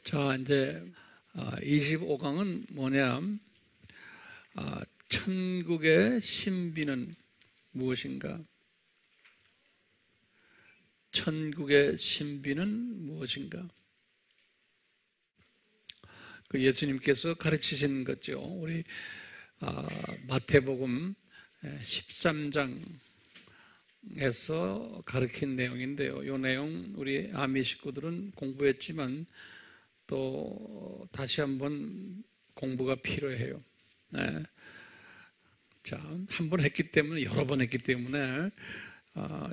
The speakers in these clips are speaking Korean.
자, 이제 25강은 뭐냐? 천국의 신비는 무엇인가? 천국의 신비는 무엇인가? 그 예수님께서 가르치신 거죠. 우리 마태복음 13장에서 가르친 내용인데요. 이 내용 우리 아미 식구들은 공부했지만 또 다시 한번 공부가 필요해요. 네. 자, 한 번 했기 때문에, 여러 번 했기 때문에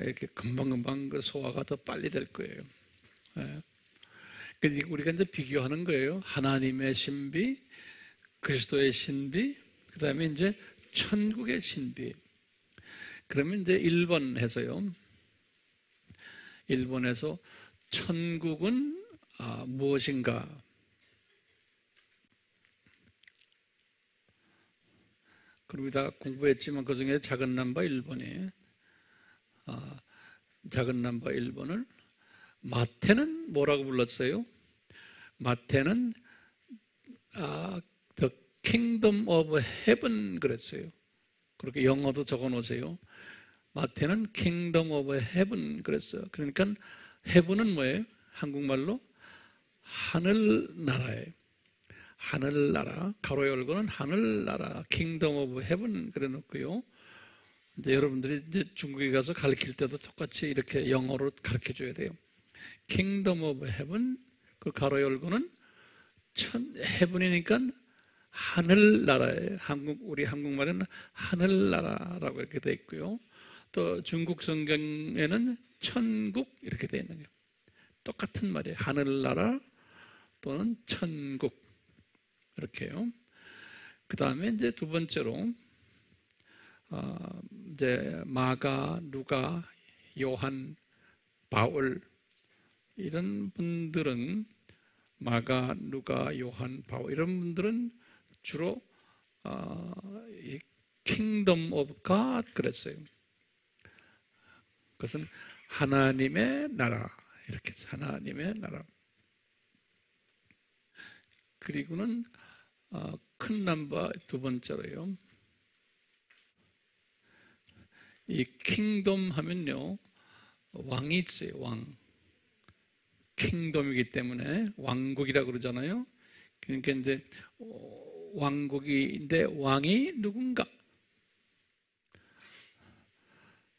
이렇게 금방금방 그 소화가 더 빨리 될 거예요. 네. 그러니까 우리가 이제 비교하는 거예요. 하나님의 신비, 그리스도의 신비, 그 다음에 이제 천국의 신비. 그러면 이제 1번 해서요. 1번에서 천국은 무엇인가? 그리고 다 공부했지만 그 중에 작은 넘버 1번이 작은 넘버 1번을 마태는 뭐라고 불렀어요? 마태는 The Kingdom of Heaven 그랬어요. 그렇게 영어도 적어 놓으세요. 마태는 Kingdom of Heaven 그랬어요. 그러니까 Heaven은 뭐예요? 한국말로 하늘나라예요. 하늘나라, 가로 열고는 하늘나라, Kingdom of Heaven 그래 놓고요. 이제 여러분들이 이제 중국에 가서 가르칠 때도 똑같이 이렇게 영어로 가르쳐 줘야 돼요. Kingdom of Heaven, 그 가로 열고는 heaven이니까 하늘나라예요. 우리 한국말에는 하늘나라라고 이렇게 돼 있고요. 또 중국 성경에는 천국 이렇게 돼 있는 거예요. 똑같은 말이에요. 하늘나라 또는 천국 이렇게요. 그 다음에 이제 두 번째로 이제 마가, 누가, 요한, 바울 이런 분들은 마가, 누가, 요한, 바울 이런 분들은 주로 이 Kingdom of God 그랬어요. 그것은 하나님의 나라 이렇게 해서 하나님의 나라. 그리고는 큰 넘버 두 번째로요. 이 킹덤 하면요 왕이 있어요. 왕. 킹덤이기 때문에 왕국이라고 그러잖아요. 그러니까 이제 왕국인데 왕이 누군가?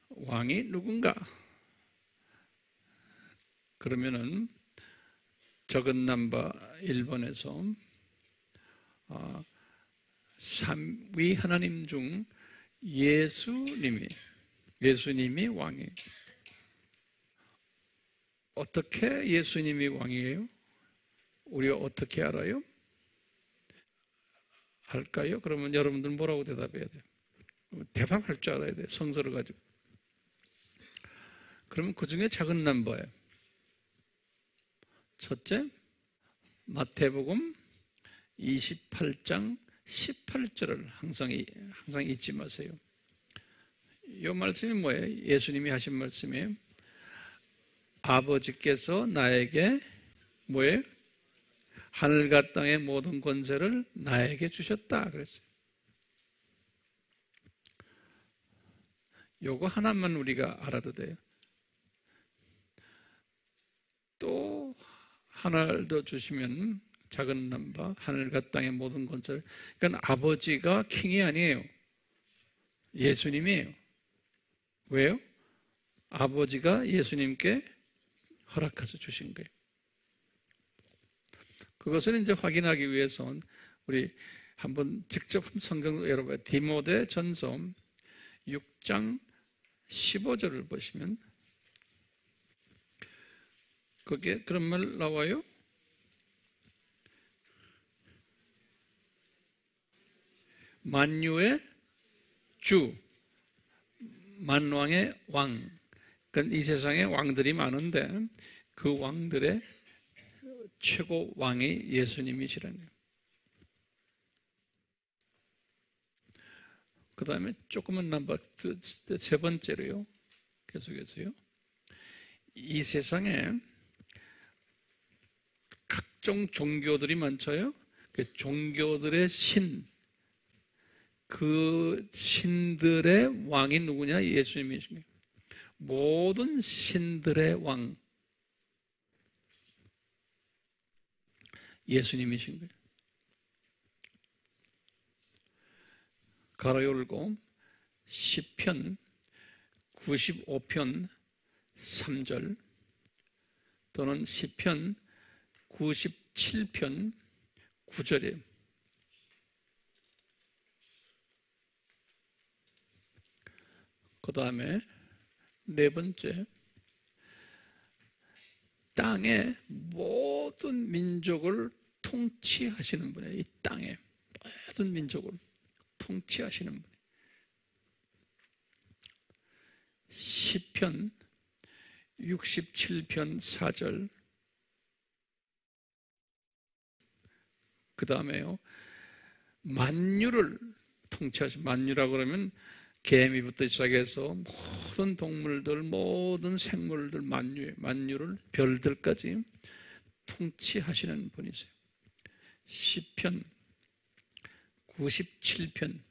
왕이 누군가? 그러면은 적은 넘버 1번에서 삼위 하나님 중 예수님이 왕이에요. 어떻게 예수님이 왕이에요? 우리가 어떻게 알아요? 알까요? 그러면 여러분들 뭐라고 대답해야 돼요? 대답할 줄 알아야 돼요. 성서를 가지고. 그러면 그 중에 작은 넘버예요. 첫째, 마태복음 28장 18절을 항상 잊지 마세요. 이 말씀이 뭐예요? 예수님이 하신 말씀이에요. 아버지께서 나에게 뭐예요? 하늘과 땅의 모든 권세를 나에게 주셨다 그랬어요. 요거 하나만 우리가 알아도 돼요. 또 하나를 더 주시면 작은 넘버 하늘과 땅의 모든 권세를. 그러니까 아버지가 킹이 아니에요. 예수님이에요. 왜요? 아버지가 예수님께 허락해서 주신 거예요. 그것을 이제 확인하기 위해서는 우리 한번 직접 성경 열어봐요. 디모데 전서 6장 15절을 보시면 거기에 그런 말 나와요. 만유의 주, 만왕의 왕. 그러니까 이 세상에 왕들이 많은데 그 왕들의 최고 왕이 예수님이시라는 거예요. 그 다음에 조금은 넘버 세 번째로요. 계속해서요. 이 세상에 각종 종교들이 많죠. 그 종교들의 신, 그 신들의 왕이 누구냐? 예수님이신 거예요. 모든 신들의 왕, 예수님이신 거예요. 가로 열고 시편 95편 3절 또는 시편 97편 9절이에요. 그 다음에 네 번째, 땅의 모든 민족을 통치하시는 분이에요. 이 땅의 모든 민족을 통치하시는 분. 시편 67편 4절. 그 다음에요, 만유를 통치하신, 만유라고 그러면 개미부터 시작해서 모든 동물들, 모든 생물들, 만유를, 별들까지 통치하시는 분이세요. 시편 97편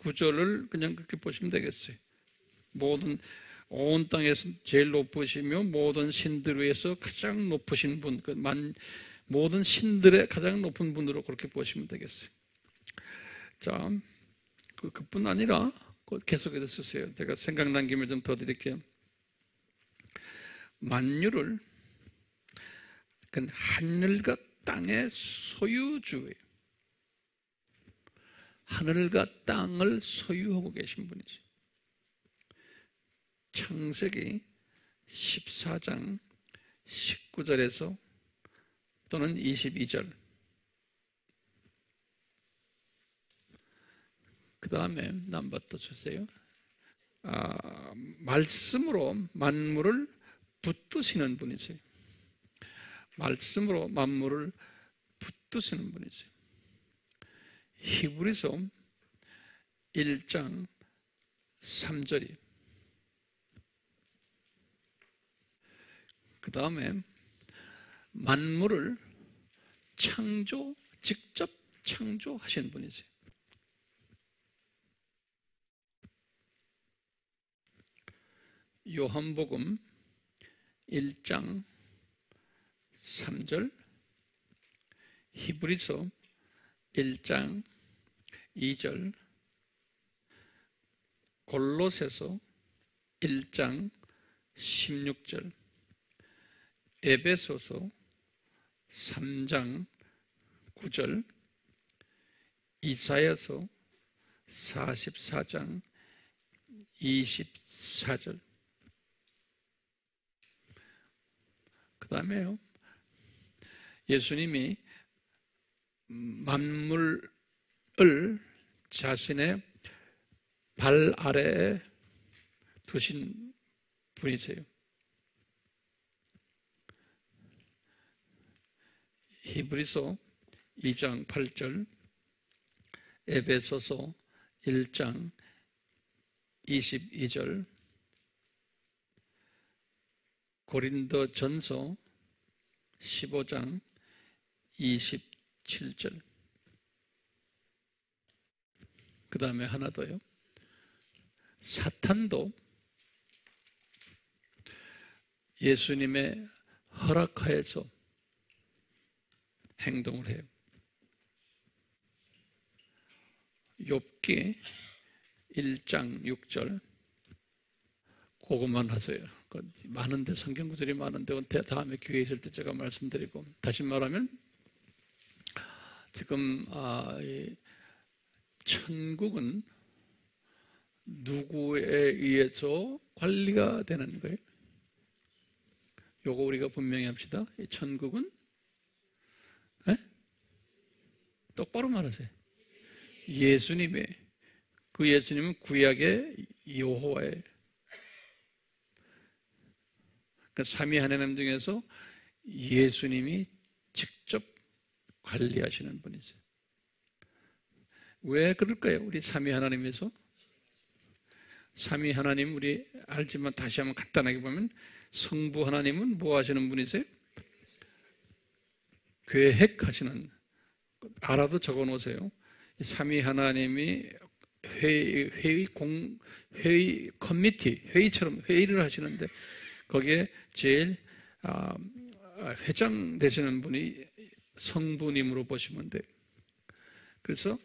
9절을 그냥 그렇게 보시면 되겠어요. 온 땅에서 제일 높으시며 모든 신들 위에서 가장 높으신 분, 모든 신들의 가장 높은 분으로 그렇게 보시면 되겠어요. 자, 그뿐 아니라 계속해서 쓰세요. 제가 생각난 김에 좀 더 드릴게요. 만유를, 하늘과 땅의 소유주예요. 하늘과 땅을 소유하고 계신 분이죠. 창세기 14장 19절에서 또는 22절. 그 다음에 넘버도 주세요. 말씀으로 만물을 붙드시는 분이세요. 말씀으로 만물을 붙드시는 분이세요. 히브리서 1장 3절이. 그 다음에 만물을 직접 창조하신 분이세요. 요한복음 1장 3절, 히브리서 1장 2절, 골로새서 1장 16절, 에베소서 3장 9절, 이사야서 44장 24절. 그 다음에요, 예수님이 만물을 자신의 발 아래에 두신 분이세요. 히브리서 2장 8절, 에베소서 1장 22절, 고린도전서 15장 27절. 그 다음에 하나 더요. 사탄도 예수님의 허락하에서 행동을 해요. 욥기 1장 6절. 그것만 하세요. 많은데, 성경 구절이 많은데 다음에 기회 있을 때 제가 말씀드리고, 다시 말하면 지금 천국은 누구에 의해서 관리가 되는 거예요? 요거 우리가 분명히 합시다. 이 천국은 똑바로 말하세요. 예수님의, 그 예수님은 구약의 여호와예요. 그러니까 삼위 하나님 중에서 예수님이 직접 관리하시는 분이세요. 왜 그럴까요? 우리 삼위 하나님에서, 삼위 하나님 우리 알지만 다시 한번 간단하게 보면, 성부 하나님은 뭐 하시는 분이세요? 계획하시는, 알아도 적어 놓으세요. 삼위 하나님이 회의 커미티, 회의처럼 회의를 하시는데 거기에 제일 회장 되시는 분이 성부님으로 보시면 돼요. 그래서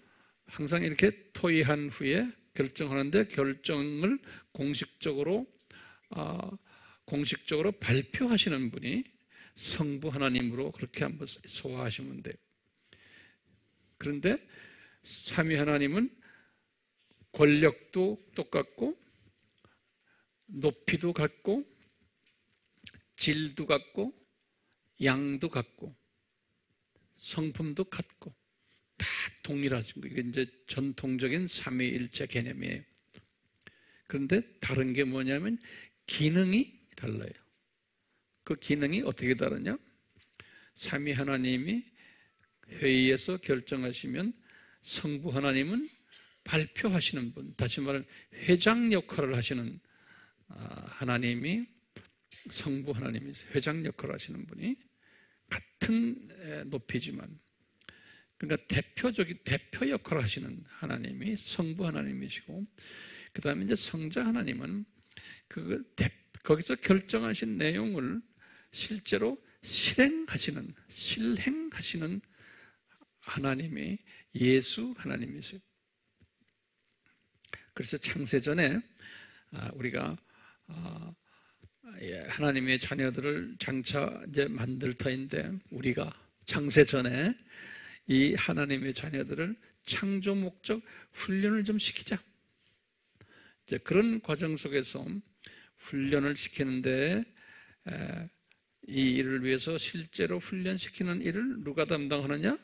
항상 이렇게 토의한 후에 결정하는데 결정을 공식적으로 발표하시는 분이 성부 하나님으로 그렇게 한번 소화하시면 돼요. 그런데 삼위 하나님은 권력도 똑같고 높이도 같고 질도 같고 양도 같고 성품도 같고 다 동일하신 거예요. 이게 이제 전통적인 삼위일체 개념이에요. 그런데 다른 게 뭐냐면 기능이 달라요. 그 기능이 어떻게 다르냐? 삼위 하나님이 회의에서 결정하시면 성부 하나님은 발표하시는 분, 다시 말하면 회장 역할을 하시는 하나님이 성부 하나님이 회장 역할을 하시는 분이 같은 높이지만, 그러니까 대표 역할을 하시는 하나님이 성부 하나님이시고, 그 다음에 이제 성자 하나님은 거기서 결정하신 내용을 실제로 실행하시는 하나님이 예수 하나님이세요. 그래서 창세전에 우리가 하나님의 자녀들을 장차 이제 만들 터인데, 우리가 창세전에 이 하나님의 자녀들을 창조 목적 훈련을 좀 시키자. 이제 그런 과정 속에서 훈련을 시키는데, 이 일을 위해서 실제로 훈련시키는 일을 누가 담당하느냐?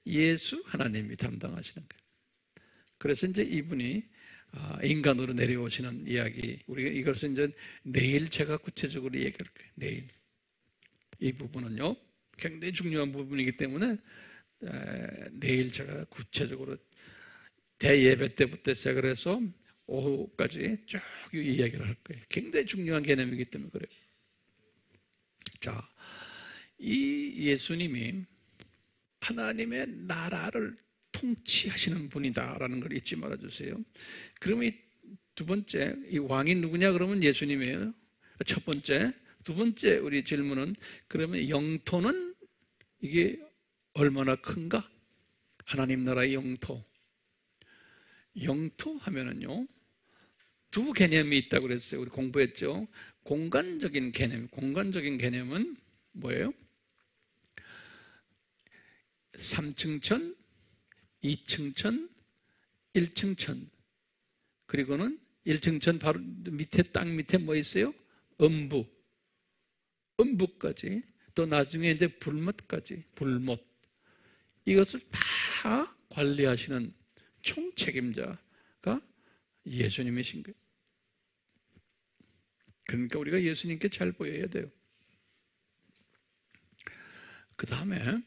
예수 하나님이 담당하시는 거예요. 그래서 이제 이분이 인간으로 내려오시는 이야기, 우리가 이것을 이제 내일 제가 구체적으로 얘기할 거예요. 내일. 이 부분은요, 굉장히 중요한 부분이기 때문에 내일 제가 구체적으로 대예배 때부터 시작을 해서 오후까지 쭉 이야기를 할 거예요. 굉장히 중요한 개념이기 때문에 그래요. 자, 이 예수님이 하나님의 나라를 통치하시는 분이다라는 걸 잊지 말아주세요. 그러면 이 두 번째, 이 왕이 누구냐? 그러면 예수님이에요. 첫 번째. 두 번째 우리 질문은, 그러면 영토는 이게 얼마나 큰가? 하나님 나라의 영토. 영토 하면은요, 두 개념이 있다고 그랬어요. 우리 공부했죠. 공간적인 개념은 뭐예요? 3층 천, 2층 천, 1층 천. 그리고는 1층 천 바로 밑에, 땅 밑에 뭐 있어요? 음부까지. 또 나중에 이제 불못까지, 불못. 이것을 다 관리하시는 총책임자가 예수님이신 거예요. 그러니까 우리가 예수님께 잘 보여야 돼요. 그 다음에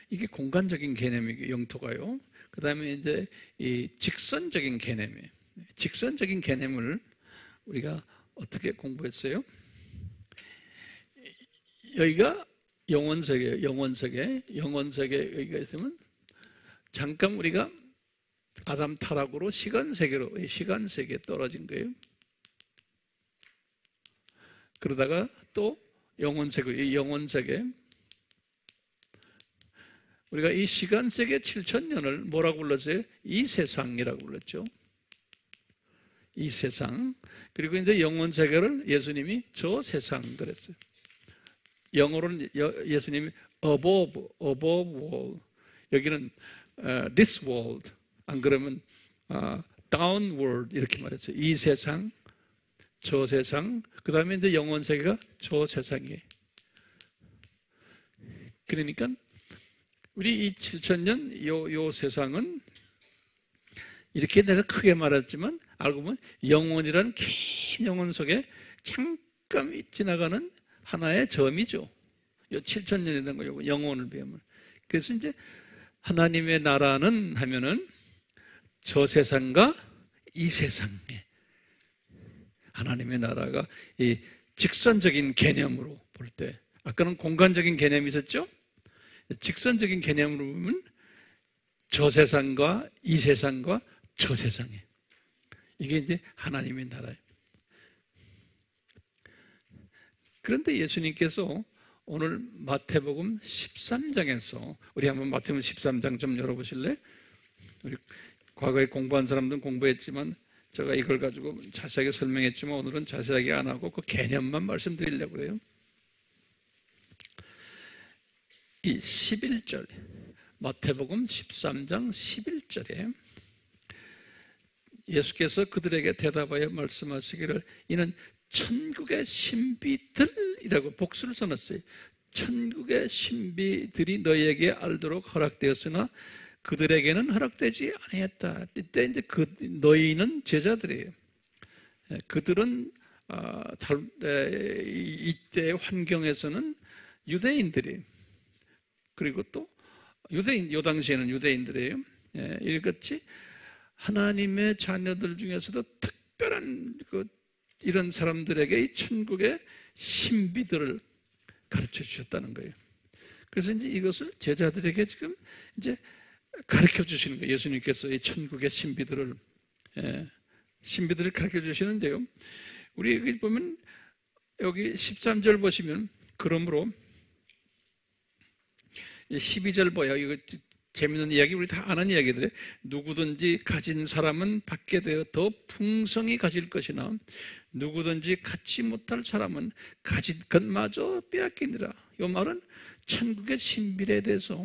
이게 공간적인 개념이고 영토가요. 그 다음에 이제 이 직선적인 개념이에요. 직선적인 개념을 우리가 어떻게 공부했어요? 여기가 영원세계예요. 영원세계 여기가 있으면 잠깐 우리가 아담 타락으로 시간세계에 떨어진 거예요. 그러다가 또 영원세계 우리가 이 시간세계 7,000년을 뭐라고 불렀어요? 이 세상이라고 불렀죠. 이 세상. 그리고 이제 영원세계를 예수님이 저 세상 그랬어요. 영어로는 예수님이 above world. 여기는 this world. 안 그러면 downward 이렇게 말했어요. 이 세상, 저 세상. 그 다음에 이제 영원세계가 저 세상이에요. 그러니까 우리 이 7,000년 요 세상은 이렇게 내가 크게 말했지만 알고 보면 영원이라는 긴 영원 속에 잠깐 지나가는 하나의 점이죠. 요 7,000년이라는 거, 영원을 배우면. 그래서 이제 하나님의 나라는 하면은 저 세상과 이 세상에 하나님의 나라가 이 직선적인 개념으로 볼 때, 아까는 공간적인 개념이 있었죠? 직선적인 개념으로 보면 저 세상과 이 세상과 저 세상에, 이게 이제 하나님의 나라예요. 그런데 예수님께서 오늘 마태복음 13장에서, 우리 한번 마태복음 13장 좀 열어보실래요? 우리 과거에 공부한 사람들은 공부했지만 제가 이걸 가지고 자세하게 설명했지만 오늘은 자세하게 안 하고 그 개념만 말씀드리려고 그래요. 이 11절, 마태복음 13장 11절에 예수께서 그들에게 대답하여 말씀하시기를 이는 천국의 신비들이라고 복수를 써놨어요. 천국의 신비들이 너희에게 알도록 허락되었으나 그들에게는 허락되지 아니했다. 이때 이제 너희는 제자들이에요. 그들은 이때 환경에서는 유대인들이, 그리고 또 요 당시에는 유대인들이에요. 이같이 하나님의 자녀들 중에서도 특별한 이런 사람들에게 이 천국의 신비들을 가르쳐 주셨다는 거예요. 그래서 이제 이것을 제자들에게 지금 이제 가르쳐 주시는 거예요. 예수님께서 이 천국의 신비들을 가르쳐 주시는데요. 우리 여기 보면 여기 13절 보시면 그러므로 12절 봐요. 이거 재밌는 이야기, 우리 다 아는 이야기들이에요. 누구든지 가진 사람은 받게 되어 더 풍성히 가질 것이나 누구든지 갖지 못할 사람은 가진 것마저 빼앗기니라. 이 말은 천국의 신비에 대해서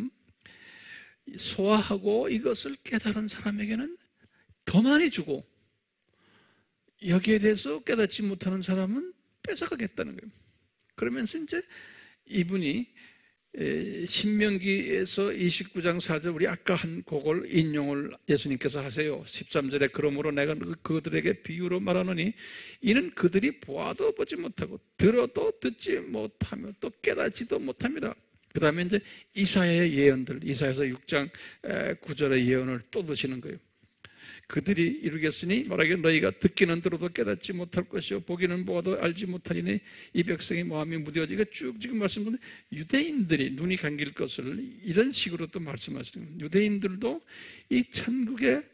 소화하고 이것을 깨달은 사람에게는 더 많이 주고, 여기에 대해서 깨닫지 못하는 사람은 뺏어가겠다는 거예요. 그러면서 이제 이분이 신명기에서 29장 4절, 우리 아까 한 그걸 인용을 예수님께서 하세요. 13절에 그러므로 내가 그들에게 비유로 말하노니 이는 그들이 보아도 보지 못하고 들어도 듣지 못하며 또 깨닫지도 못함이라. 그 다음에 이제 이사야의 예언들, 이사야서 6장 9절의 예언을 또 드시는 거예요. 그들이 이루겠으니 말하기를 너희가 듣기는 들어도 깨닫지 못할 것이요 보기는 보아도 알지 못하리니 이 백성의 마음이 무뎌지고 쭉 지금 말씀드린 유대인들이 눈이 감길 것을 이런 식으로 또 말씀하시는 거예요. 유대인들도 이 천국의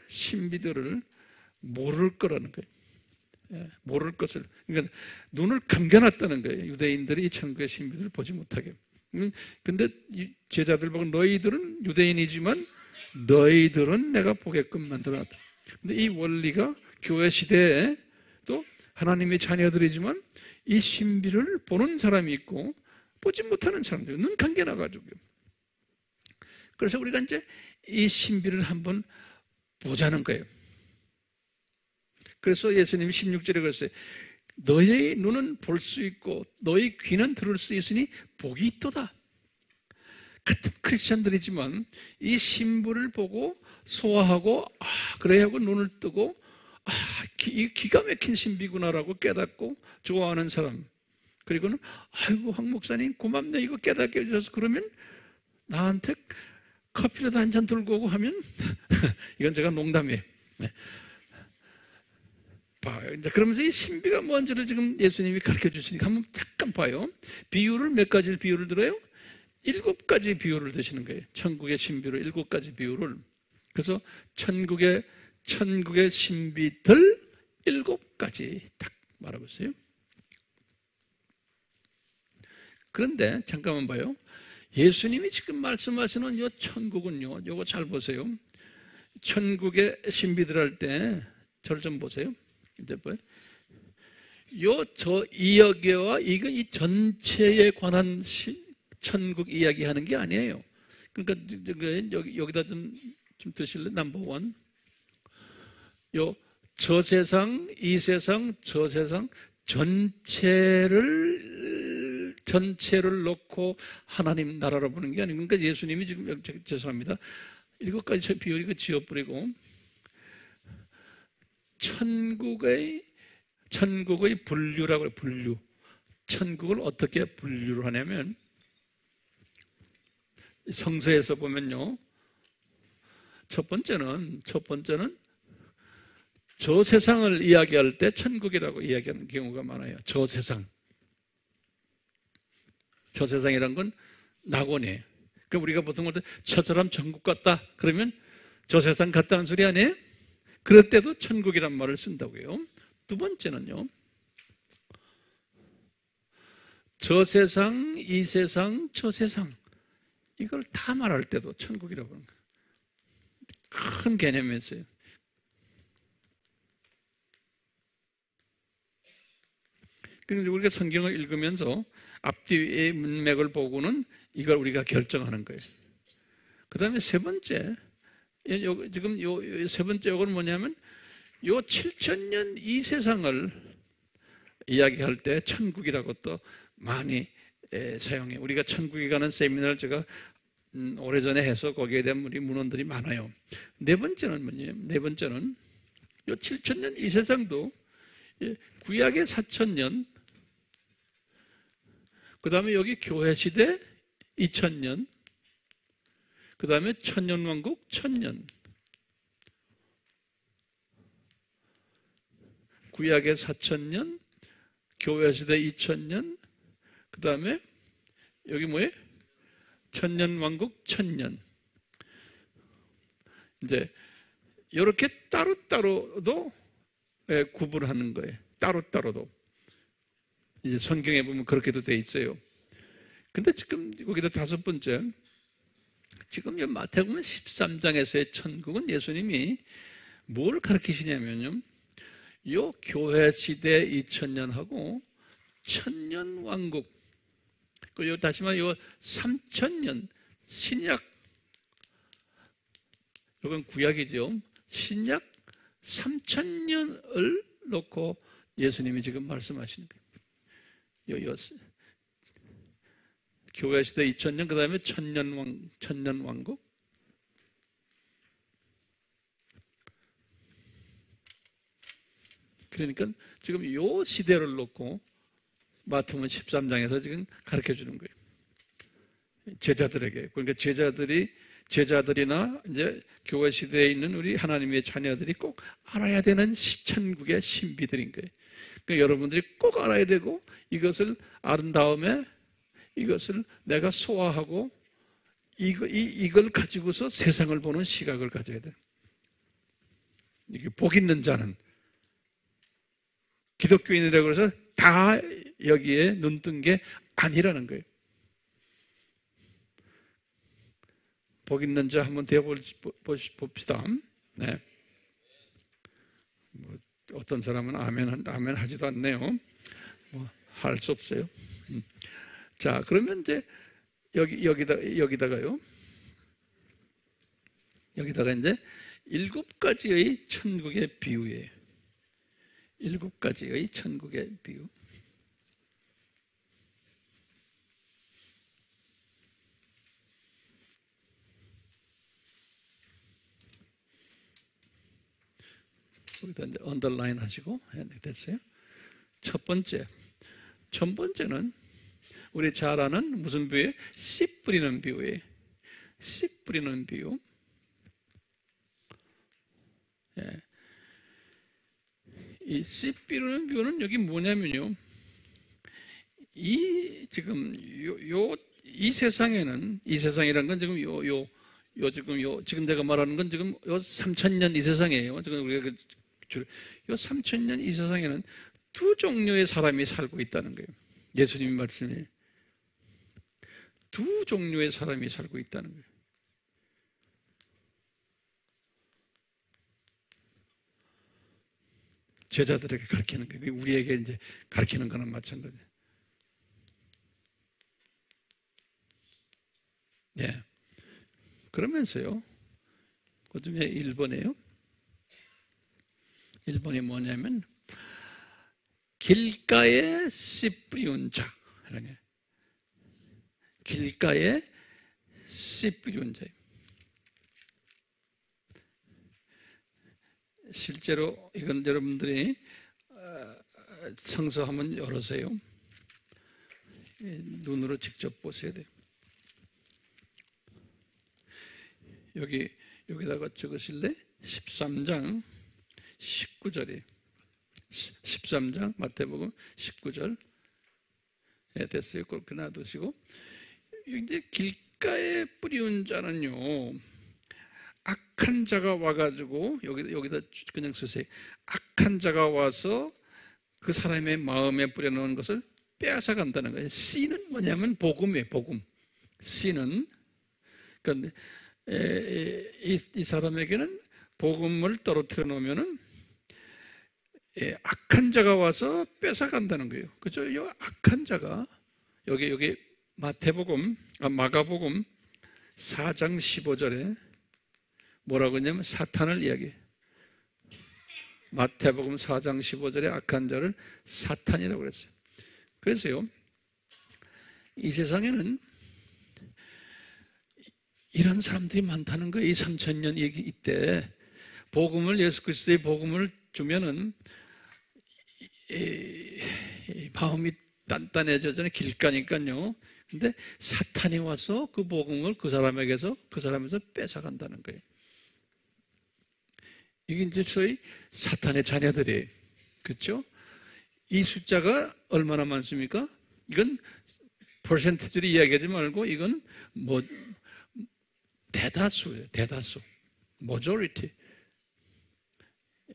신비들을 모를 거라는 거예요. 모를 것을, 그러니까 눈을 감겨놨다는 거예요. 유대인들이 이 천국의 신비들을 보지 못하게. 근데 제자들 보고 너희들은 유대인이지만 너희들은 내가 보게끔 만들어놨다. 근데 이 원리가 교회 시대에 또 하나님의 자녀들이지만 이 신비를 보는 사람이 있고 보지 못하는 사람들, 눈 감겨놔가지고. 그래서 우리가 이제 이 신비를 한번 보자는 거예요. 그래서 예수님이 16절에 그랬어요. 너희 눈은 볼 수 있고 너희 귀는 들을 수 있으니 복이 있도다. 같은 크리스찬들이지만 이 신부를 보고 소화하고 그래 하고 눈을 뜨고 이 기가 막힌 신비구나라고 깨닫고 좋아하는 사람, 그리고는 아이고 황 목사님 고맙네 이거 깨닫게 해주셔서, 그러면 나한테 커피라도 한 잔 들고 오고 하면 이건 제가 농담이에요. 봐요. 이제 그러면서 이 신비가 뭔지를 지금 예수님이 가르쳐 주시니까 한번 잠깐 봐요. 비유를 몇 가지 비유를 들어요? 7가지 비유를 드시는 거예요. 천국의 신비로 7가지 비유를. 그래서 천국의 신비들 7가지 딱 말해보세요. 그런데 잠깐만 봐요. 예수님이 지금 말씀하시는 이 천국은요, 요거 잘 보세요. 천국의 신비들 할 때 저를 좀 보세요. 이제 뭐예요? 저 이야기와 이 전체에 관한 천국 이야기하는 게 아니에요. 그러니까 여기다 좀 드실래? 넘버 1. 저 세상, 이 세상, 저 세상 전체를 놓고 하나님 나라로 보는 게 아니고, 그러니까 예수님이 지금 죄송합니다. 7가지 비유 이거 지어버리고 천국의 분류라고 해요. 분류. 천국을 어떻게 분류를 하냐면 성서에서 보면요, 첫 번째는 저 세상을 이야기할 때 천국이라고 이야기하는 경우가 많아요. 저 세상. 저 세상이란 건 낙원이에요. 그러니까 우리가 보통 저처럼 천국 같다 그러면 저 세상 같다는 소리 아니에요? 그럴 때도 천국이란 말을 쓴다고요. 두 번째는요, 저 세상, 이 세상, 저 세상 이걸 다 말할 때도 천국이라고 하는 거예요. 큰 개념이었어요. 그런데 우리가 성경을 읽으면서 앞뒤의 문맥을 보고는 이걸 우리가 결정하는 거예요. 그 다음에 세 번째, 지금 세 번째 요건 뭐냐면, 요 7,000년 이 세상을 이야기할 때 천국이라고 또 많이 사용해. 우리가 천국에 가는 세미나를 제가 오래전에 해서 거기에 대한 우리 문헌들이 많아요. 네 번째는 뭐냐면, 네 번째는 요 7,000년 이 세상도 구약의 4,000년, 그 다음에 여기 교회 시대 2,000년, 그 다음에 천년왕국 1,000년. 구약의 4,000년, 교회 시대 2,000년, 그 다음에 여기 뭐예요? 천년왕국 1,000년. 이제 이렇게 따로따로도 구분하는 거예요. 따로따로도. 이제 성경에 보면 그렇게도 돼 있어요. 근데 지금 거기다 다섯 번째, 지금 이 마태복음 13장에서의 천국은 예수님이 뭘 가르치시냐면요, 요 교회 시대 2,000년하고 천년왕국, 그리고 다시 말해 요 3,000년 신약, 이건 구약이죠. 신약 3,000년을 놓고 예수님이 지금 말씀하시는 거예요. 교회 시대 2,000년, 그 다음에 천년왕국. 그러니까 지금 요 시대를 놓고 마태복음 13장에서 지금 가르쳐 주는 거예요. 제자들에게. 그러니까 제자들이나 이제 교회 시대에 있는 우리 하나님의 자녀들이 꼭 알아야 되는 천국의 신비들인 거예요. 그러니까 여러분들이 꼭 알아야 되고, 이것을 아는 다음에 이것을 내가 소화하고 이걸 가지고서 세상을 보는 시각을 가져야 돼요. 이게 복 있는 자는, 기독교인이라고 해서 다 여기에 눈뜬 게 아니라는 거예요. 복 있는 자 한번 되어봅시다. 네. 뭐 어떤 사람은 아멘 하지도 않네요. 뭐 할 수 없어요. 자, 그러면 이제 여기다가 이제 7가지의 천국의 비유예요. 7가지의 천국의 비유. 여기다 이제 언더라인 하시고, 됐어요. 첫 번째는 우리 잘 아는 무슨 비유예요? 씨 뿌리는 비유예요. 씨 뿌리는 비유. 예. 이 씨 뿌리는 비유는 여기 뭐냐면요, 이 세상에는, 이 세상이란 건 지금 지금 내가 말하는 건 지금 요 3,000년 이 세상이에요. 지금 우리가 요 3,000년 이 세상에는 두 종류의 사람이 살고 있다는 거예요. 예수님이 말씀해. 두 종류의 사람이 살고 있다는 거예요. 제자들에게 가르치는 거예요. 우리에게 이제 가르치는 거는 마찬가지예요. 예. 그러면서요, 그 중에 1번이에요. 1번이 뭐냐면, 길가에 씨 뿌리운 자. 길가에 씨 뿌리운 자예요. 실제로 이건 여러분들이 성서 한번 열으세요. 눈으로 직접 보셔야 돼요. 여기다가 적으실래? 13장 19절이 13장 마태복음 19절 됐어요. 그렇게 놔두시고 이제 길가에 뿌리운 자는요, 악한 자가 와가지고 여기다 그냥 쓰세요. 악한 자가 와서 그 사람의 마음에 뿌려놓은 것을 빼앗아 간다는 거예요. 씨는 뭐냐면 복음이에요. 복음. 씨는 그러니까 이 사람에게는 복음을 떨어뜨려 놓으면은 악한 자가 와서 뺏어 간다는 거예요. 그죠? 이 악한 자가 여기 마가복음 4장 15절에 뭐라고 했냐면 사탄을 이야기해. 마태복음 4장 15절에 악한 자를 사탄이라고 그랬어요. 그래서요, 이 세상에는 이런 사람들이 많다는 거예요. 이 3000년 이때 복음을, 예수 그리스도의 복음을 주면은 마음이 단단해져잖아요. 길가니까요. 근데 사탄이 와서 그 복음을 그 사람에게서 뺏어간다는 거예요. 이게 이제 소위 사탄의 자녀들이에요. 그렇죠? 이 숫자가 얼마나 많습니까? 이건 퍼센트를 이야기하지 말고 이건 대다수예요. 대다수. majority.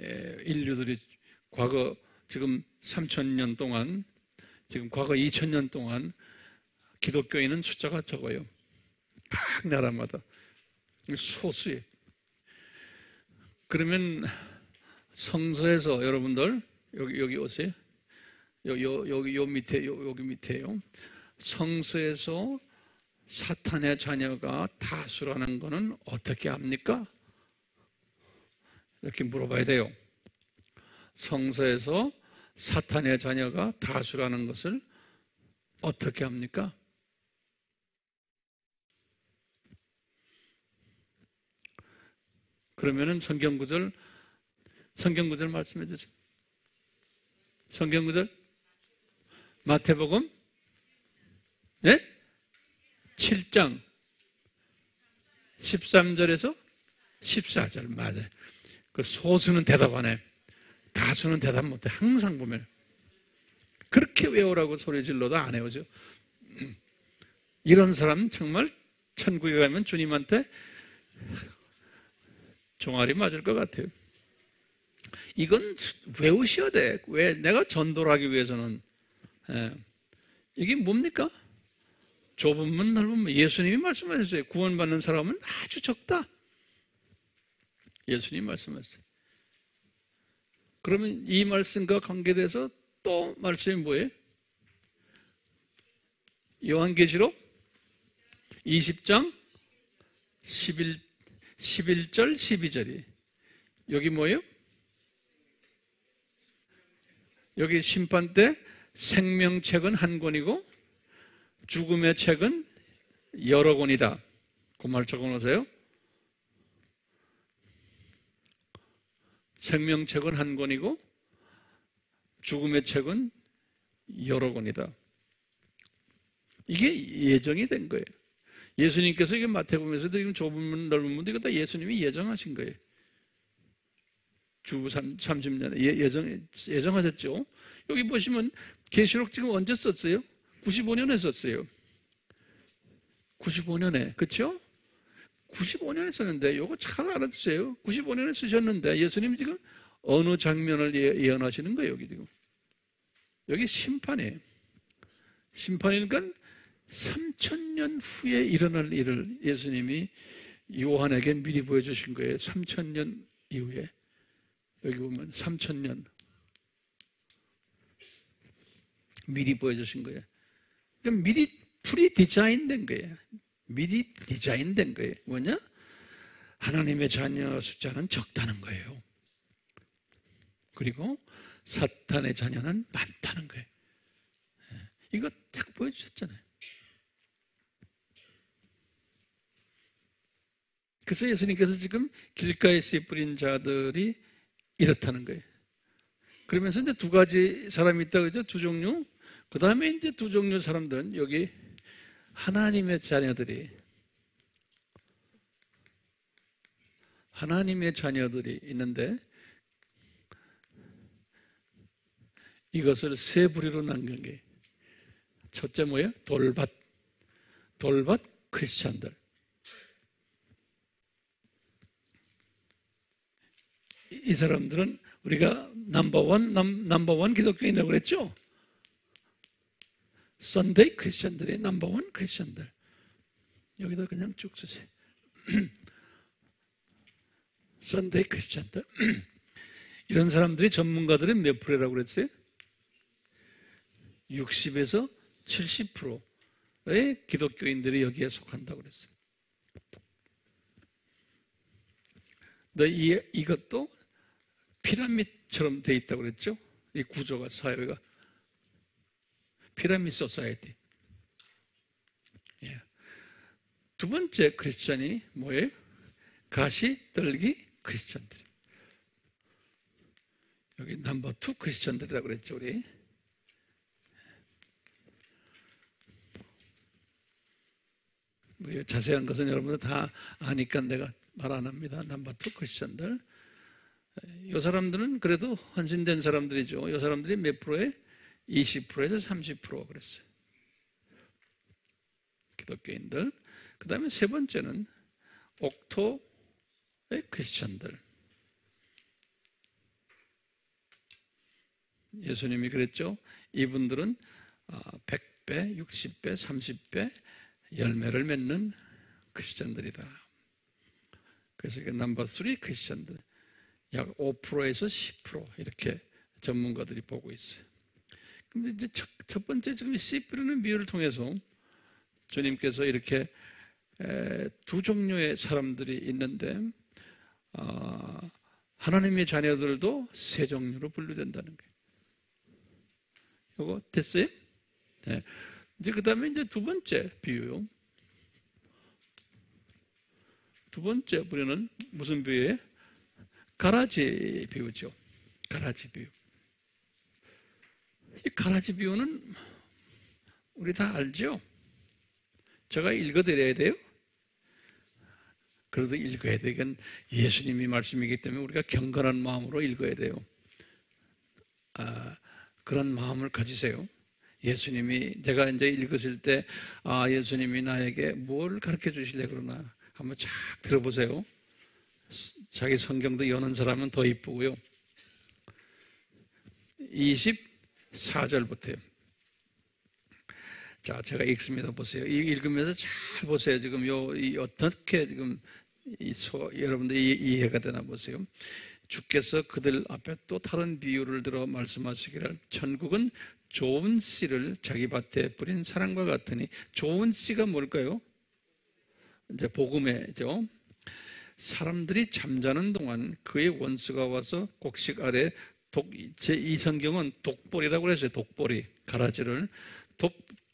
인류들이 과거 지금 3000년 동안, 지금 과거 2000년 동안 기독교인은 숫자가 적어요. 각 나라마다. 소수예요. 그러면 성서에서 여러분들 여기 오세요. 여기 밑에요. 성서에서 사탄의 자녀가 다수라는 것은 어떻게 합니까? 이렇게 물어봐야 돼요. 성서에서 사탄의 자녀가 다수라는 것을 어떻게 합니까? 그러면은 성경구절 말씀해 주세요. 성경구절 마태복음 7장 13절에서 14절 맞아요. 그 소수는 대답하네. 다수는 대답 못해. 항상 보면 그렇게 외우라고 소리 질러도 안 외우죠. 이런 사람 정말 천국에 가면 주님한테 종아리 맞을 것 같아요. 이건 외우셔야 돼. 왜? 내가 전도를 하기 위해서는. 이게 뭡니까? 좁은 문, 넓은 문. 예수님이 말씀하셨어요. 구원받는 사람은 아주 적다. 예수님이 말씀하셨어요. 그러면 이 말씀과 관계돼서 또 말씀이 뭐예요? 요한계시록 20장 11절 12절이 여기 뭐예요? 여기 심판 때 생명책은 한 권이고 죽음의 책은 여러 권이다. 그 말 적어놓으세요. 생명책은 한 권이고 죽음의 책은 여러 권이다. 이게 예정이 된 거예요. 예수님께서 이게 마태복음에서도 지금 좁은 문, 넓은 문도 이거 다 예수님이 예정하신 거예요. 주후 30년에 예정하셨죠. 여기 보시면 계시록 지금 언제 썼어요? 95년에 썼어요. 95년에, 그렇죠? 95년에 썼는데 이거 잘 알아두세요. 95년에 쓰셨는데 예수님이 지금 어느 장면을 예언하시는 거예요? 여기 지금 여기 심판이에요. 심판이니까 3000년 후에 일어날 일을 예수님이 요한에게 미리 보여주신 거예요. 3000년 이후에. 여기 보면 3000년 미리 보여주신 거예요. 그럼 미리 프리 디자인된 거예요. 미리 디자인된 거예요. 뭐냐? 하나님의 자녀 숫자는 적다는 거예요. 그리고 사탄의 자녀는 많다는 거예요. 이거 딱 보여주셨잖아요. 그래서 예수님께서 지금 길가에 씨 뿌린 자들이 이렇다는 거예요. 그러면서 이제 두 가지 사람이 있다 그죠? 두 종류. 그 다음에 이제 두 종류 사람들은 여기 하나님의 자녀들이 있는데 이것을 세 부류로 나눈 게 첫째 뭐예요? 돌밭 크리스찬들. 이 사람들은 우리가 넘버원 기독교인이라고 그랬죠? 선데이 크리스찬들이 넘버원 크리스찬들. 여기다 그냥 쭉 쓰세요. 선데이 크리스찬들. 이런 사람들이 전문가들은 몇 프로라고 그랬어요? 60에서 70%의 기독교인들이 여기에 속한다고 그랬어요. 근데 이것도 피라미드처럼 돼 있다고 그랬죠? 이 구조가, 사회가. 피라미드 소사이티. 예. 두 번째 크리스찬이 뭐예요? 가시떨기 크리스찬들. 여기 넘버 2 크리스찬들이라고 그랬죠, 우리. 자세한 것은 여러분들 다 아니까 내가 말 안 합니다. 넘버 2 크리스찬들. 이 사람들은 그래도 헌신된 사람들이죠. 이 사람들이 몇 프로에? 20%에서 30% 그랬어요. 기독교인들. 그 다음에 세 번째는 옥토의 크리스찬들. 예수님이 그랬죠. 이분들은 100배, 60배, 30배 열매를 맺는 크리스찬들이다. 그래서 이게 넘버 3 크리스찬들. 약 5%에서 10% 이렇게 전문가들이 보고 있어요. 근데 이제 첫 번째 지금 씨 뿌리는 비유를 통해서 주님께서 이렇게 두 종류의 사람들이 있는데 하나님의 자녀들도 세 종류로 분류된다는 거예요. 이거 됐어요? 네. 이제 그 다음에 이제 두 번째 비유요. 두 번째 부류는 무슨 비유예요? 가라지 비유죠. 가라지 비유. 이 가라지 비유는 우리 다 알죠? 제가 읽어드려야 돼요? 그래도 읽어야 돼요. 이건 예수님이 말씀이기 때문에 우리가 경건한 마음으로 읽어야 돼요. 그런 마음을 가지세요. 예수님이, 내가 이제 읽으실 때, 예수님이 나에게 뭘 가르쳐 주실래 그러나 한번 쫙 들어보세요. 자기 성경도 여는 사람은 더 이쁘고요. 24절부터요. 자, 제가 읽습니다. 보세요. 읽으면서 잘 보세요. 지금 어떻게 지금 여러분들이 이해가 되나 보세요. 주께서 그들 앞에 또 다른 비유를 들어 말씀하시기를, 천국은 좋은 씨를 자기 밭에 뿌린 사람과 같으니, 좋은 씨가 뭘까요? 이제 복음이죠. 사람들이 잠자는 동안 그의 원수가 와서 곡식 아래 이 성경은 독보리라고 그랬어요. 독보리, 가라지를.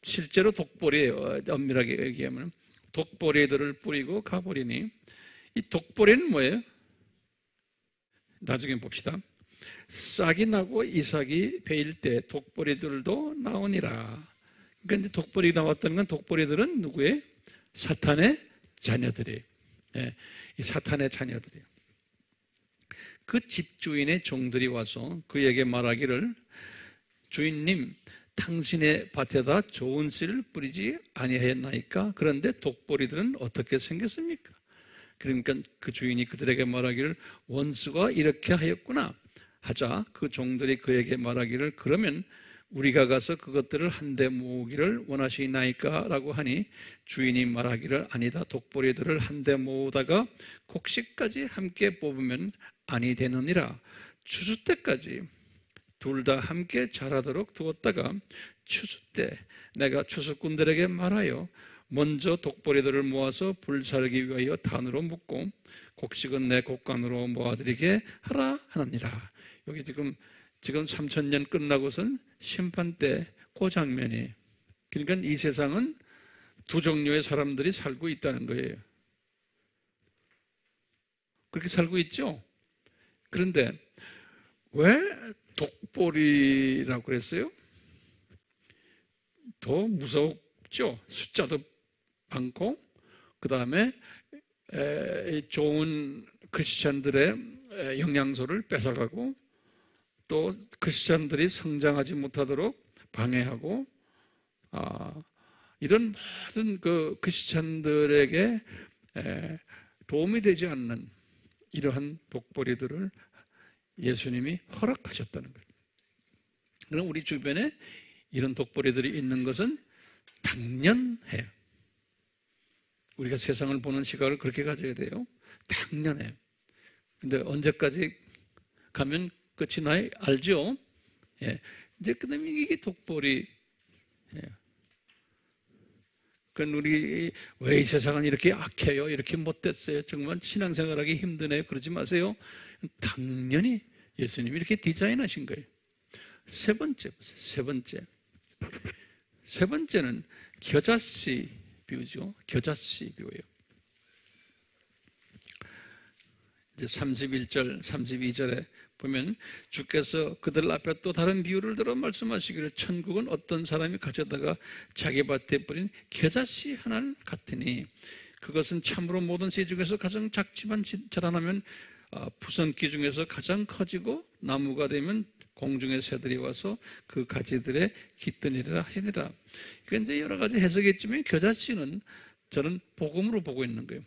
실제로 독보리예요. 엄밀하게 얘기하면 독보리들을 뿌리고 가버리니, 이 독보리는 뭐예요? 나중에 봅시다. 싹이 나고 이삭이 베일 때 독보리들도 나오니라. 그러니까 이제 독보리 나왔다는 건, 독보리들은 누구예요? 사탄의 자녀들이에요. 예, 이 사탄의 자녀들이에요. 그 집주인의 종들이 와서 그에게 말하기를, 주인님, 당신의 밭에다 좋은 씨를 뿌리지 아니하였나이까? 그런데 독보리들은 어떻게 생겼습니까? 그러니까 그 주인이 그들에게 말하기를, 원수가 이렇게 하였구나 하자 그 종들이 그에게 말하기를, 그러면 우리가 가서 그것들을 한데 모으기를 원하시나이까? 라고 하니 주인이 말하기를, 아니다. 독보리들을 한데 모으다가 곡식까지 함께 뽑으면 아니 되느니라. 추수 때까지 둘 다 함께 자라도록 두었다가 추수 때 내가 추수꾼들에게 말하여 먼저 독보리들을 모아서 불살기 위하여 단으로 묶고 곡식은 내 곡간으로 모아드리게 하라 하느니라. 여기 지금 3000년 끝나고선 심판 때 그 장면이, 그러니까 이 세상은 두 종류의 사람들이 살고 있다는 거예요. 그렇게 살고 있죠? 그런데 왜 독보리라고 그랬어요? 더 무섭죠? 숫자도 많고, 그 다음에 좋은 크리스찬들의 영양소를 뺏어가고, 또 크리스찬들이 성장하지 못하도록 방해하고 이런 모든 그 크리스찬들에게 도움이 되지 않는 이러한 독보리들을 예수님이 허락하셨다는 거예요. 그럼 우리 주변에 이런 독보리들이 있는 것은 당연해요. 우리가 세상을 보는 시각을 그렇게 가져야 돼요. 당연해요. 근데 언제까지 가면 끝이 나요? 알죠? 예. 이제 그다음에 이게 독보리. 예. 그러니까 우리 왜 이 세상은 이렇게 악해요? 이렇게 못됐어요? 정말 신앙생활하기 힘드네요? 그러지 마세요. 당연히 예수님이 이렇게 디자인하신 거예요. 세 번째 보세요. 세 번째는 겨자씨 비유죠. 겨자씨 비유예요. 이제 31절, 32절에 보면 주께서 그들 앞에 또 다른 비유를 들어 말씀하시기를 천국은 어떤 사람이 가져다가 자기 밭에 뿌린 겨자씨 하나를 같으니 그것은 참으로 모든 씨 중에서 가장 작지만 자라나면 푸성기 중에서 가장 커지고 나무가 되면 공중의 새들이 와서 그 가지들에 깃드니라 하시니라. 그러니까 이제 여러 가지 해석이 있지만 겨자씨는 저는 복음으로 보고 있는 거예요.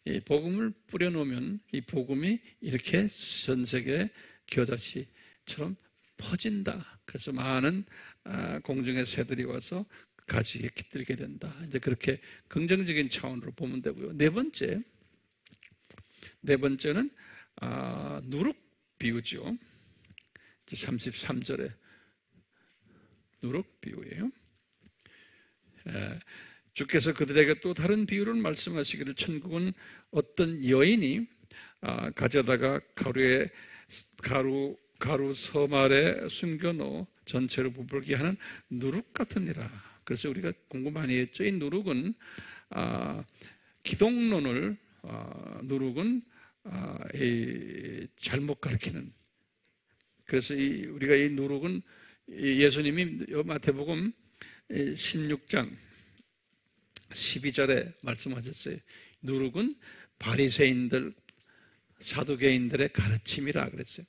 이 복음을 뿌려놓으면 이 복음이 이렇게 전 세계 겨자씨처럼 퍼진다. 그래서 많은 공중의 새들이 와서 가지에 깃들게 된다. 이제 그렇게 긍정적인 차원으로 보면 되고요. 네 번째는 누룩 비유죠. 33절에 누룩 비유예요. 주께서 그들에게 또 다른 비유를 말씀하시기를 천국은 어떤 여인이 가져다가 가루 섬 아래 숨겨놓어 전체로 부풀게 하는 누룩 같으니라. 그래서 우리가 공부 많이 했죠. 이 누룩은 기독론을 누룩은 잘못 가르치는. 그래서 우리가 이 누룩은 예수님이 마태복음 16장 12절에 말씀하셨어요. 누룩은 바리새인들, 사두개인들의 가르침이라 그랬어요.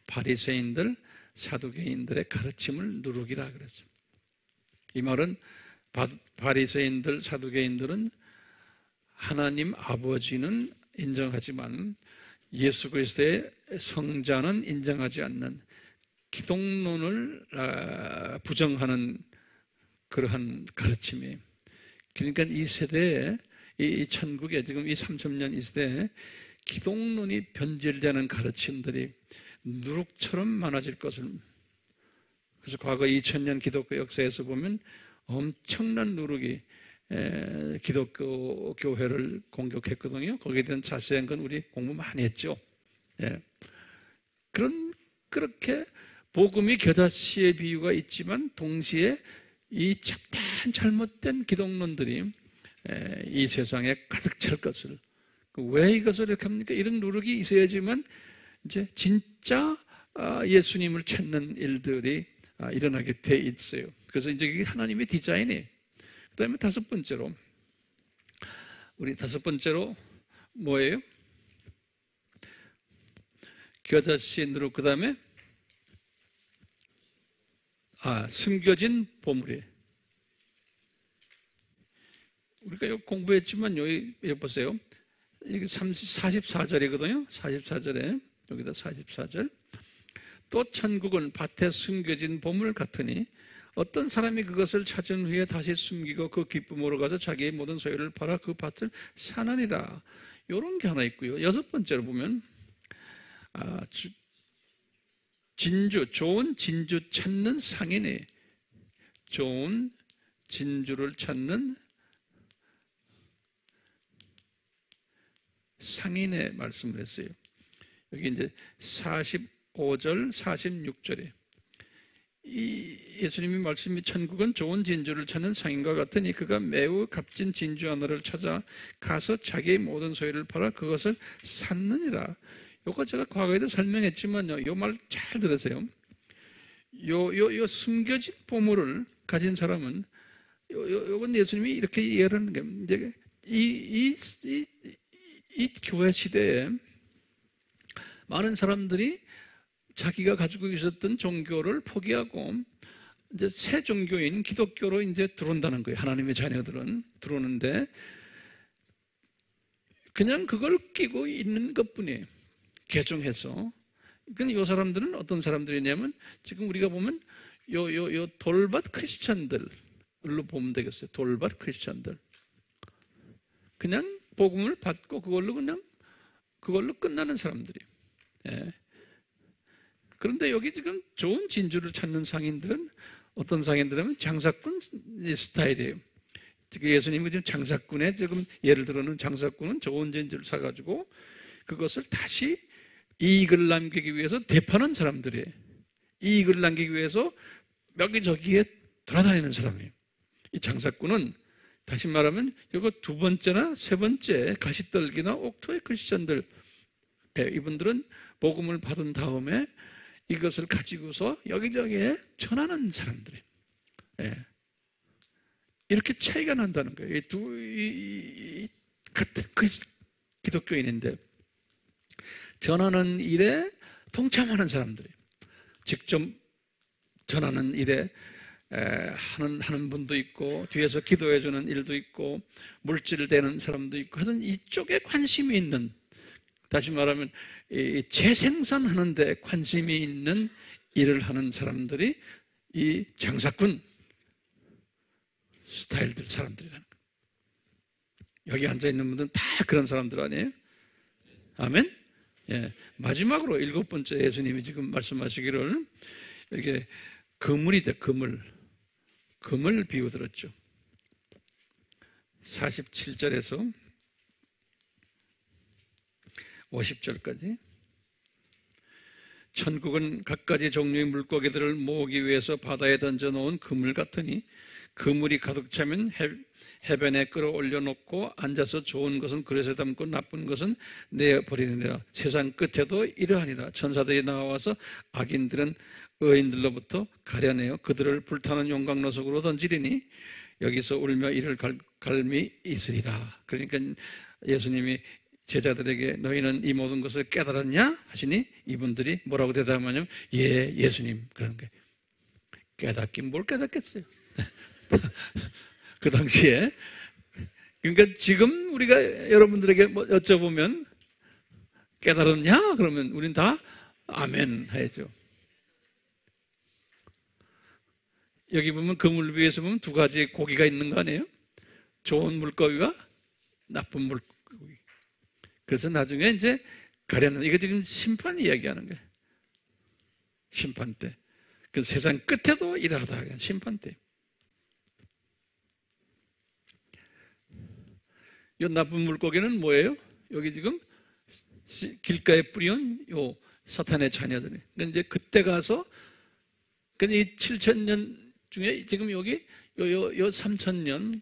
바리새인들, 사두개인들의 가르침을 누룩이라 그랬어요. 이 말은 바리새인들, 사두개인들은 하나님 아버지는 인정하지만 예수 그리스도의 성자는 인정하지 않는 기독론을 부정하는 그러한 가르침이에요. 그러니까 이 세대에, 이 천국에 지금 이 3000년 이 세대에 기독론이 변질되는 가르침들이 누룩처럼 많아질 것을. 그래서 과거 2000년 기독교 역사에서 보면 엄청난 누룩이 기독교 교회를 공격했거든요. 거기에 대한 자세한 건 우리 공부 많이 했죠. 예. 그렇게 복음이 겨자씨의 비유가 있지만 동시에 이 잘못된 기독론들이 이 세상에 가득 찰 것을. 왜 이것을 이렇게 합니까? 이런 누룩이 있어야지만 이제 진짜 예수님을 찾는 일들이 일어나게 돼 있어요. 그래서 이제 이게 하나님의 디자인이에요. 그 다음에 다섯 번째로 뭐예요? 겨자씨 누룩, 그 다음에 숨겨진 보물이에요. 우리가 이거 공부했지만 여기 보세요. 이게 44절이거든요. 44절에 여기다 44절. 또 천국은 밭에 숨겨진 보물 같으니 어떤 사람이 그것을 찾은 후에 다시 숨기고 그 기쁨으로 가서 자기의 모든 소유를 팔아 그 밭을 사느니라. 이런 게 하나 있고요. 여섯 번째로 보면 좋은 진주 찾는 상인이, 좋은 진주를 찾는 상인의 말씀을 했어요. 여기 이제 45절, 46절에 이 예수님의 말씀이 천국은 좋은 진주를 찾는 상인과 같으니 그가 매우 값진 진주 하나를 찾아 가서 자기의 모든 소유를 팔아 그것을 샀느니라. 요거 제가 과거에도 설명했지만요, 요 말 잘 들으세요. 요 숨겨진 보물을 가진 사람은 요건 예수님이 이렇게 이해를 하는 게, 이제 이 교회 시대에 많은 사람들이 자기가 가지고 있었던 종교를 포기하고 이제 새 종교인 기독교로 이제 들어온다는 거예요. 하나님의 자녀들은 들어오는데 그냥 그걸 끼고 있는 것뿐이에요. 개종해서. 그러니까 이 사람들은 어떤 사람들이냐면 지금 우리가 보면 요 돌밭 크리스찬들로 보면 되겠어요. 돌밭 크리스찬들. 그냥 복음을 받고 그걸로 끝나는 사람들이에요. 예. 그런데 여기 지금 좋은 진주를 찾는 상인들은 어떤 상인들은 장사꾼 스타일이에요. 예수님이 지금 장사꾼의 지금 예를 들어는 장사꾼은 좋은 진주를 사가지고 그것을 다시 이익을 남기기 위해서 대파는 사람들이에요. 이익을 남기기 위해서 여기저기에 돌아다니는 사람이에요. 이 장사꾼은 다시 말하면 이거 두 번째나 세 번째 가시떨기나 옥토의 크리스천들, 이분들은 복음을 받은 다음에 이것을 가지고서 여기저기에 전하는 사람들이에요. 이렇게 차이가 난다는 거예요. 같은 기독교인인데 전하는 일에 동참하는 사람들이에요. 직접 전하는 일에 하는 분도 있고 뒤에서 기도해주는 일도 있고 물질을 대는 사람도 있고 하여튼 이쪽에 관심이 있는, 다시 말하면 재생산하는 데 관심이 있는 일을 하는 사람들이 이 장사꾼 스타일들 사람들이라는 거예요. 여기 앉아있는 분들은 다 그런 사람들 아니에요? 아멘? 예. 마지막으로 7번째 예수님이 지금 말씀하시기를 이게 그물이다, 금을 비유 들었죠. 47절에서 50절까지 천국은 갖가지 종류의 물고기들을 모으기 위해서 바다에 던져놓은 그물 같으니 그물이 가득 차면 해변에 끌어올려 놓고 앉아서 좋은 것은 그릇에 담고 나쁜 것은 내어버리느니라. 세상 끝에도 이러하니라. 천사들이 나와서 악인들은 의인들로부터 가려내어 그들을 불타는 용광로 속으로 던지리니 여기서 울며 이를 갈미 있으리라. 그러니까 예수님이 제자들에게 너희는 이 모든 것을 깨달았냐? 하시니 이분들이 뭐라고 대답하냐면 예, 예수님. 그러는 거예요. 깨닫긴 뭘 깨닫겠어요. 그 당시에. 그러니까 지금 우리가 여러분들에게 뭐 여쭤보면 깨달았냐? 그러면 우린 다 아멘 해야죠. 여기 보면 그물 위에서 보면 두 가지 고기가 있는 거 아니에요? 좋은 물고기와 나쁜 물고기. 그래서 나중에 이제 가려는, 이거 지금 심판 이야기하는 거예요. 심판 때. 그 세상 끝에도 이러하다. 심판 때. 이 나쁜 물고기는 뭐예요? 여기 지금 길가에 뿌리온 요 사탄의 자녀들이. 그러니까 이제 그때 가서 이 7,000년 중에 지금 여기 요 3,000년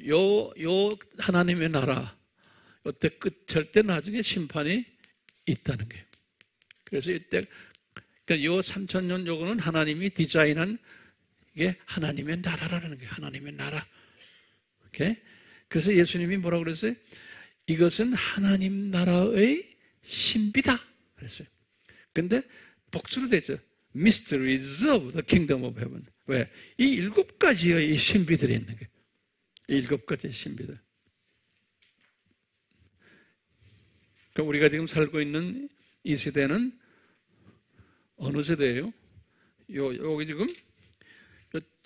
요 하나님의 나라 이때 끝할 때 나중에 심판이 있다는 거예요. 그래서 이때 그러니까 요 3,000년 요거는 하나님이 디자인한 이게 하나님의 나라라는 거예요. 하나님의 나라. 오케이? 그래서 예수님이 뭐라고 그랬어요? 이것은 하나님 나라의 신비다 그랬어요. 근데 복수로 됐죠. Mysteries of the Kingdom of Heaven. 왜? 이 7가지의 이 신비들이 있는 거예요. 이 7가지의 신비들. 그러니까 우리가 지금 살고 있는 이 세대는 어느 세대예요? 여기 지금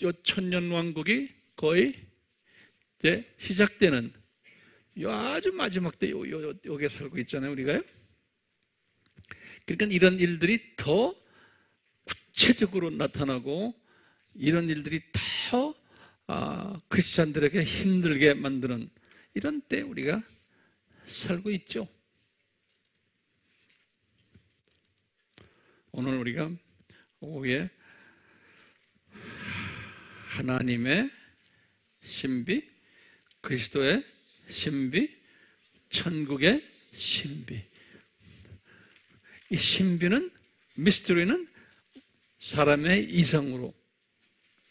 요 천년왕국이 거의 이제 시작되는 요 아주 마지막 때 여기에 살고 있잖아요, 우리가요. 그러니까 이런 일들이 더 구체적으로 나타나고 이런 일들이 더 크리스찬들에게 힘들게 만드는 이런 때 우리가 살고 있죠. 오늘 우리가 오후에 하나님의 신비, 그리스도의 신비, 천국의 신비. 이 신비는, 미스터리는 사람의 이상으로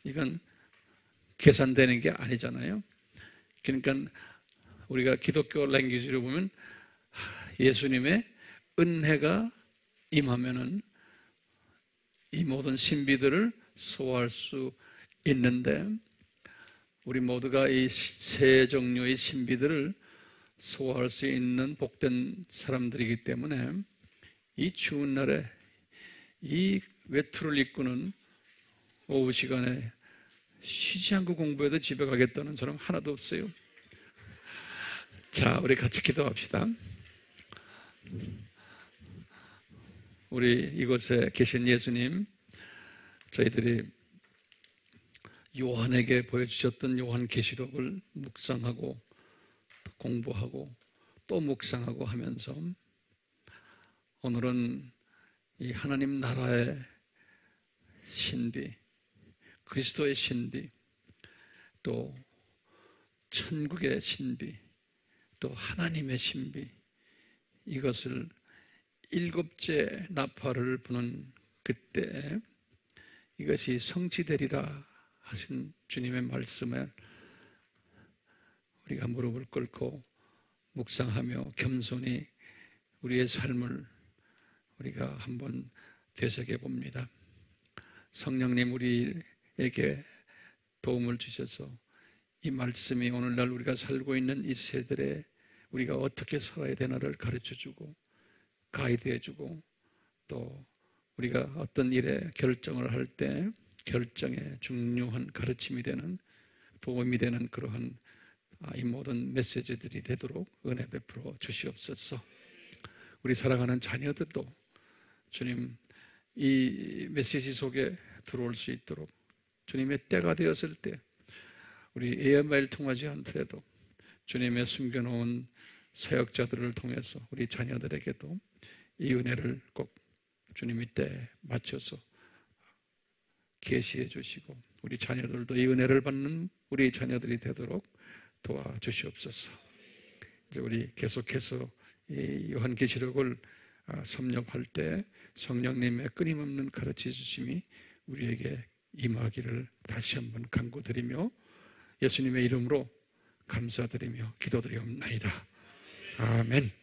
이건 계산되는 게 아니잖아요. 그러니까 우리가 기독교 랭귀지로 보면 예수님의 은혜가 임하면은 이 모든 신비들을 소화할 수 있는데, 우리 모두가 이 세 종류의 신비들을 소화할 수 있는 복된 사람들이기 때문에 이 추운 날에 이 외투를 입고는 오후 시간에 쉬지 않고 공부해도 집에 가겠다는 사람 하나도 없어요. 자, 우리 같이 기도합시다. 우리 이곳에 계신 예수님, 저희들이 요한에게 보여주셨던 요한계시록을 묵상하고 공부하고 또 묵상하고 하면서 오늘은 이 하나님 나라의 신비, 그리스도의 신비, 또 천국의 신비, 또 하나님의 신비, 이것을 일곱째 나팔을 부는 그때 이것이 성취되리라 하신 주님의 말씀에 우리가 무릎을 꿇고 묵상하며 겸손히 우리의 삶을 우리가 한번 되새겨 봅니다. 성령님, 우리에게 도움을 주셔서 이 말씀이 오늘날 우리가 살고 있는 이 세대에 우리가 어떻게 살아야 되나를 가르쳐주고 가이드해주고, 또 우리가 어떤 일에 결정을 할 때 결정에 중요한 가르침이 되는, 도움이 되는 그러한 이 모든 메시지들이 되도록 은혜 베풀어 주시옵소서. 우리 사랑하는 자녀들도 주님 이 메시지 속에 들어올 수 있도록 주님의 때가 되었을 때 우리 AMI를 통하지 않더라도 주님의 숨겨놓은 사역자들을 통해서 우리 자녀들에게도 이 은혜를 꼭 주님의 때에 맞춰서 계시해 주시고 우리 자녀들도 이 은혜를 받는 우리 자녀들이 되도록 도와주시옵소서. 이제 우리 계속해서 이 요한계시록을 섭렵할 때 성령님의 끊임없는 가르쳐 주심이 우리에게 임하기를 다시 한번 간구드리며 예수님의 이름으로 감사드리며 기도드리옵나이다. 아멘.